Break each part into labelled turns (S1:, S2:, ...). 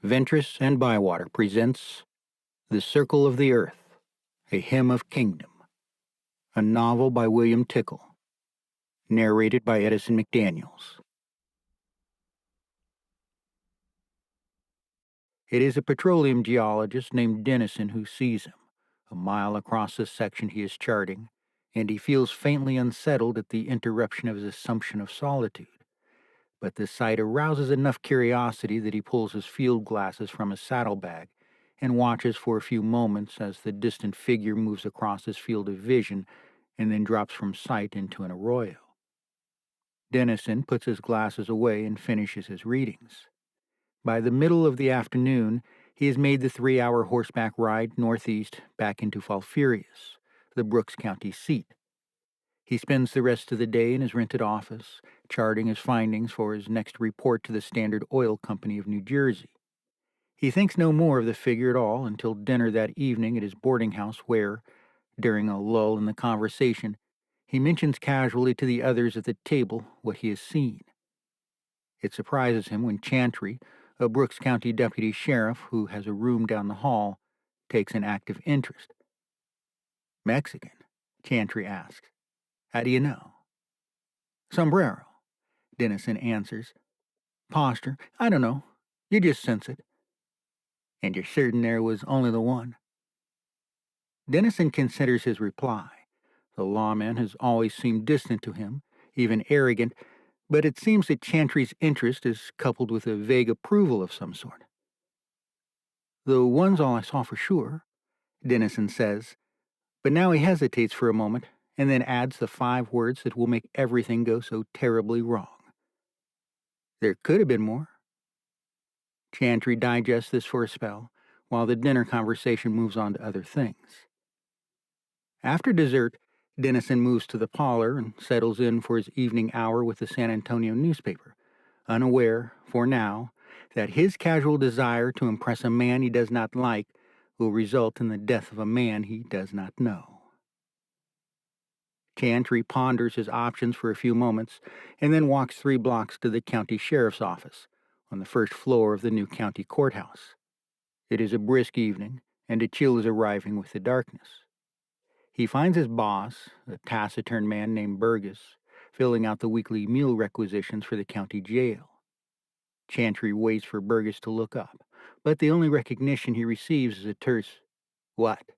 S1: Ventris and Bywater presents The Circle of the Earth, A Hymn of Kingdom, a novel by William Tickle, narrated by Edison McDaniels. It is a petroleum geologist named Dennison who sees him, a mile across the section he is charting, and he feels faintly unsettled at the interruption of his assumption of solitude. But the sight arouses enough curiosity that he pulls his field glasses from his saddlebag and watches for a few moments as the distant figure moves across his field of vision and then drops from sight into an arroyo. Dennison puts his glasses away and finishes his readings. By the middle of the afternoon, he has made the 3-hour horseback ride northeast back into Falfurrias, the Brooks County seat. He spends the rest of the day in his rented office, charting his findings for his next report to the Standard Oil Company of New Jersey. He thinks no more of the figure at all until dinner that evening at his boarding house where, during a lull in the conversation, he mentions casually to the others at the table what he has seen. It surprises him when Chantry, a Brooks County deputy sheriff who has a room down the hall, takes an active interest. "Mexican?" Chantry asks. "How do you know?" "Sombrero," Dennison answers. "Posture, I don't know. You just sense it." "And you're certain there was only the one?" Dennison considers his reply. The lawman has always seemed distant to him, even arrogant, but it seems that Chantry's interest is coupled with a vague approval of some sort. "The one's all I saw for sure," Dennison says, but now he hesitates for a moment and then adds the 5 words that will make everything go so terribly wrong. "There could have been more." Chantry digests this for a spell, while the dinner conversation moves on to other things. After dessert, Dennison moves to the parlor and settles in for his evening hour with the San Antonio newspaper, unaware, for now, that his casual desire to impress a man he does not like will result in the death of a man he does not know. Chantry ponders his options for a few moments and then walks 3 blocks to the county sheriff's office on the first floor of the new county courthouse. It is a brisk evening, and a chill is arriving with the darkness. He finds his boss, a taciturn man named Burgess, filling out the weekly meal requisitions for the county jail. Chantry waits for Burgess to look up, but the only recognition he receives is a terse, "What?"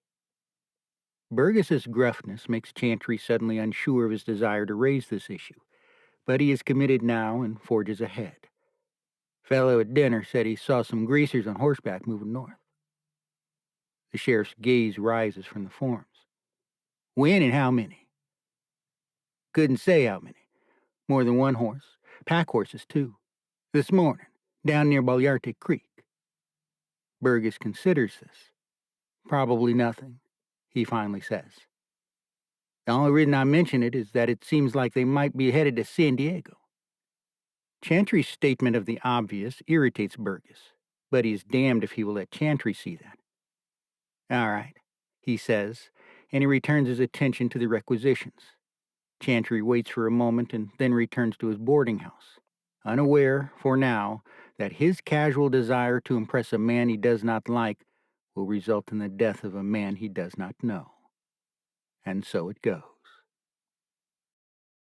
S1: Burgess's gruffness makes Chantry suddenly unsure of his desire to raise this issue, but he is committed now and forges ahead. "Fellow at dinner said he saw some greasers on horseback moving north." The sheriff's gaze rises from the forms. "When and how many?" "Couldn't say how many. More than one horse. Pack horses, too. This morning, down near Bollarte Creek." Burgess considers this. "Probably nothing," he finally says. "The only reason I mention it is that it seems like they might be headed to San Diego." Chantry's statement of the obvious irritates Burgess, but he is damned if he will let Chantry see that. "All right," he says, and he returns his attention to the requisitions. Chantry waits for a moment and then returns to his boarding house, unaware, for now, that his casual desire to impress a man he does not like will result in the death of a man he does not know. And so it goes.